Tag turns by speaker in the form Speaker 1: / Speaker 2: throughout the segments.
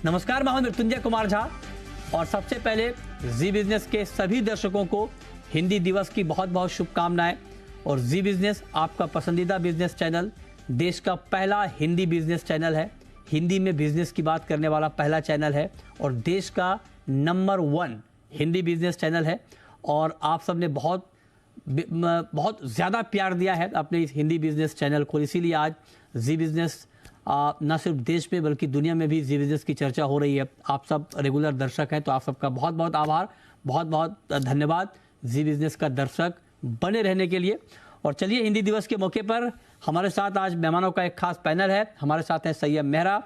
Speaker 1: नमस्कार, मैं हूं मृत्युंजय कुमार झा और सबसे पहले जी बिजनेस के सभी दर्शकों को हिंदी दिवस की बहुत बहुत शुभकामनाएं। और जी बिजनेस आपका पसंदीदा बिजनेस चैनल, देश का पहला हिंदी बिजनेस चैनल है। हिंदी में बिजनेस की बात करने वाला पहला चैनल है और देश का नंबर 1 हिंदी बिजनेस चैनल है। और आप सब ने बहुत ज़्यादा प्यार दिया है अपने इस हिंदी बिजनेस चैनल को, इसीलिए आज जी बिजनेस न सिर्फ देश में बल्कि दुनिया में भी जी बिजनेस की चर्चा हो रही है। आप सब रेगुलर दर्शक हैं तो आप सबका बहुत बहुत आभार, बहुत बहुत धन्यवाद जी बिजनेस का दर्शक बने रहने के लिए। और चलिए, हिंदी दिवस के मौके पर हमारे साथ आज मेहमानों का एक खास पैनल है। हमारे साथ हैं सैयद मेहरा,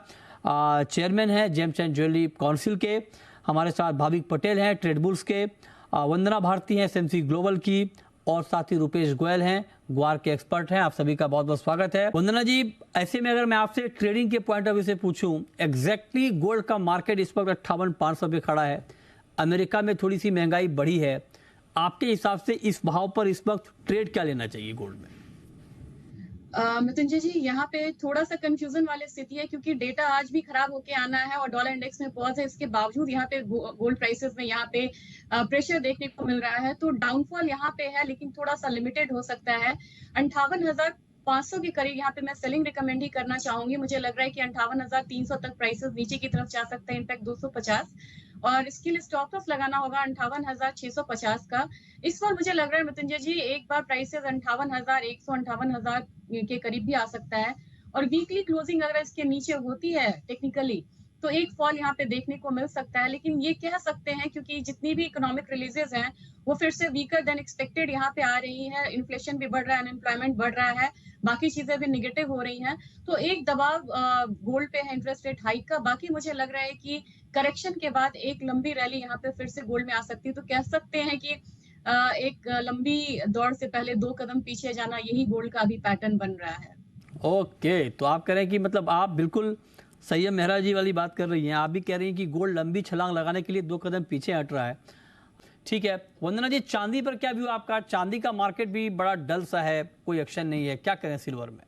Speaker 1: चेयरमैन हैं जेम्स एंड ज्वेलरी काउंसिल के। हमारे साथ भाविक पटेल हैं ट्रेडबुल्स के, वंदना भारती हैं एसएमसी ग्लोबल की, और साथ ही रुपेश गोयल हैं ग्वार के एक्सपर्ट हैं। आप सभी का बहुत बहुत स्वागत है। वंदना जी, ऐसे में अगर मैं आपसे ट्रेडिंग के पॉइंट ऑफ व्यू से पूछूं, एग्जैक्टली गोल्ड का मार्केट इस वक्त 58,500 पे खड़ा है। अमेरिका में थोड़ी सी महंगाई बढ़ी है, आपके हिसाब से इस भाव पर इस वक्त ट्रेड क्या लेना चाहिए गोल्ड में?
Speaker 2: मृत्युंजय जी, यहाँ पे थोड़ा सा कंफ्यूजन वाली स्थिति है क्योंकि डेटा आज भी खराब होके आना है और डॉलर इंडेक्स में पॉज है। इसके बावजूद यहाँ पे गोल्ड प्राइसेस में यहाँ पे प्रेशर देखने को मिल रहा है। तो डाउनफॉल यहाँ पे है लेकिन थोड़ा सा लिमिटेड हो सकता है। 58,500 के करीब यहाँ पे मैं सेलिंग रिकमेंड ही करना चाहूंगी। मुझे लग रहा है कि 58,300 तक प्राइसेस नीचे की तरफ जा सकते हैं, इनफैक्ट 250, और इसके लिए स्टॉप लॉस लगाना होगा 58,650 का। इस बार मुझे लग रहा है मृत्युंजय जी, एक बार प्राइसेस 58,100, 58,000 के करीब भी आ सकता है। और वीकली क्लोजिंग अगर इसके नीचे होती है टेक्निकली तो एक फॉल यहाँ पे देखने को मिल सकता है। लेकिन ये कह सकते हैं क्योंकि जितनी भी इकोनॉमिक रिलीजेस हैं वो फिर से वीकर देन एक्सपेक्टेड यहाँ पे आ रही है। इन्फ्लेशन भी बढ़ रहा है, अनएम्प्लॉयमेंट बढ़ रहा है, बाकी चीजें भी निगेटिव हो रही हैं। तो एक दबाव गोल्ड पे है इंटरेस्ट रेट हाइक का। बाकी मुझे लग रहा है कि करेक्शन के बाद एक लंबी रैली यहाँ पे फिर से गोल्ड में आ सकती है। तो कह सकते हैं कि एक लंबी दौड़ से पहले 2 कदम पीछे जाना, यही गोल्ड का अभी पैटर्न बन रहा है।
Speaker 1: ओके, तो आप कह रहे हैं कि मतलब आप बिल्कुल सैयद मेहरा जी वाली बात कर रही हैं। आप भी कह रही हैं कि गोल्ड लंबी छलांग लगाने के लिए 2 कदम पीछे हट रहा है। ठीक है वंदना जी, चांदी पर क्या व्यू आपका? चांदी का मार्केट भी बड़ा डल सा है, कोई एक्शन नहीं है, क्या करें सिल्वर में?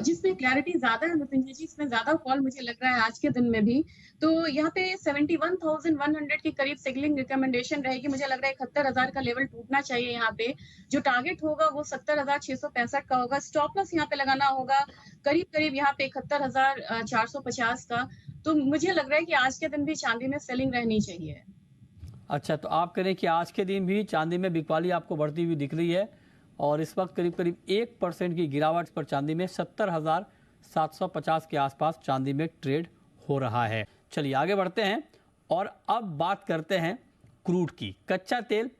Speaker 2: जिसमें क्लैरिटी ज्यादा है मृत्युंजय जी, इसमें ज्यादा कॉल मुझे लग रहा है आज के दिन में भी। तो यहाँ पे 71,100 के करीब सेलिंग रिकमेंडेशन रहेगी। मुझे लग रहा है 71,000 का लेवल टूटना चाहिए यहाँ पे। जो टारगेट होगा वो 70,665 का होगा। स्टॉप लॉस यहाँ पे लगाना होगा करीब करीब यहाँ पे 71,450 का। तो मुझे लग रहा है कि आज के दिन भी चांदी में सेलिंग रहनी चाहिए।
Speaker 1: अच्छा, तो आप करें कि आज के दिन भी चांदी में बिकवाली आपको बढ़ती हुई दिख रही है और इस वक्त करीब करीब 1% की गिरावट पर चांदी में 70,750 के आसपास चांदी में ट्रेड हो रहा है। चलिए आगे बढ़ते हैं और अब बात करते हैं क्रूड की। कच्चा तेल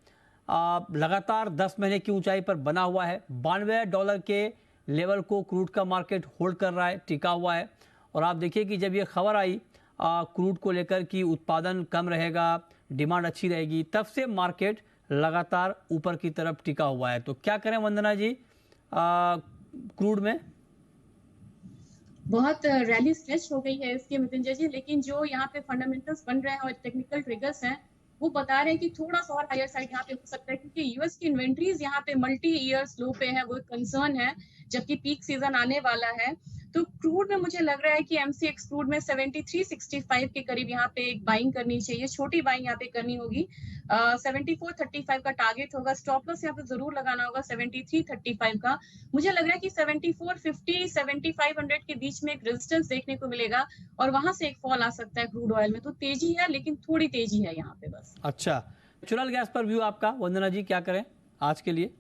Speaker 1: लगातार 10 महीने की ऊंचाई पर बना हुआ है। $92 के लेवल को क्रूड का मार्केट होल्ड कर रहा है, टिका हुआ है। और आप देखिए कि जब ये खबर आई क्रूड को लेकर कि उत्पादन कम रहेगा, डिमांड अच्छी रहेगी, तब से मार्केट लगातार ऊपर की तरफ टिका हुआ है। तो क्या करें वंदना जी क्रूड में?
Speaker 2: बहुत रैली स्ट्रेच हो गई है इसकी मृत्युंजय जी, लेकिन जो यहाँ पे फंडामेंटल्स बन रहे हैं और टेक्निकल ट्रिगर्स हैं वो बता रहे हैं कि थोड़ा सा और हायर साइड यहाँ पे हो सकता है क्योंकि यूएस की इन्वेंट्रीज यहाँ पे मल्टी ईयर्स लो पे है, वो कंसर्न है, जबकि पीक सीजन आने वाला है। तो क्रूड में मुझे लग रहा है कि एमसीएक्स क्रूड में 73.65 के करीब यहाँ पे एक बाइंग करनी चाहिए, छोटी बाइंग यहाँ पे करनी होगी। 74.35 का टारगेट होगा। स्टॉप लॉस यहाँ पे जरूर लगाना होगा 73.35 का। मुझे लग रहा है कि 74.50 7500 के बीच में एक रेजिस्टेंस देखने को मिलेगा और वहां से एक फॉल आ सकता है क्रूड ऑयल में। तो तेजी है लेकिन थोड़ी तेजी है यहाँ पे बस।
Speaker 1: अच्छा, नेचुरल गैस पर व्यू आपका वंदना जी, क्या करें आज के लिए?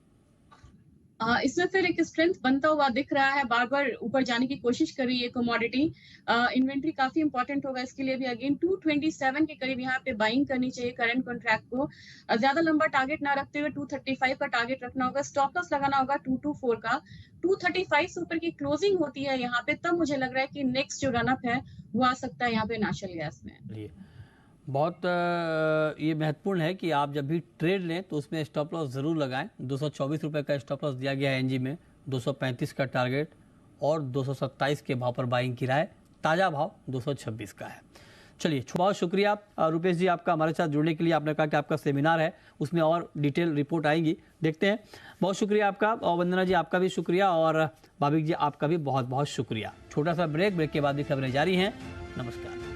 Speaker 2: इसमें फिर एक स्ट्रेंथ बनता हुआ दिख रहा है, बार बार ऊपर जाने की कोशिश कर रही है कमोडिटी। इन्वेंट्री काफी इंपॉर्टेंट होगा इसके लिए भी। अगेन 227 के करीब यहाँ पे बाइंग करनी चाहिए करंट कॉन्ट्रैक्ट को। ज्यादा लंबा टारगेट ना रखते हुए 235 का टारगेट रखना होगा। स्टॉप लॉस लगाना होगा 224 का। 235 से ऊपर की क्लोजिंग होती है यहाँ पे, तब मुझे लग रहा है कि नेक्स्ट जो रनअप है वो आ सकता है यहाँ पे नेचुरल गैस में।
Speaker 1: बहुत ये महत्वपूर्ण है कि आप जब भी ट्रेड लें तो उसमें स्टॉप लॉस ज़रूर लगाएं। 224 रुपये का स्टॉप लॉस दिया गया है एनजी में, 235 का टारगेट और 227 के भाव पर बाइंग की राय। ताज़ा भाव 226 का है। चलिए, बहुत शुक्रिया रुपेश जी आपका हमारे साथ जुड़ने के लिए। आपने कहा कि आपका सेमिनार है, उसमें और डिटेल रिपोर्ट आएंगी, देखते हैं। बहुत शुक्रिया आपका। और वंदना जी आपका भी शुक्रिया और भाविक जी आपका भी बहुत बहुत शुक्रिया। छोटा सा ब्रेक के बाद भी खबरें जारी हैं। नमस्कार।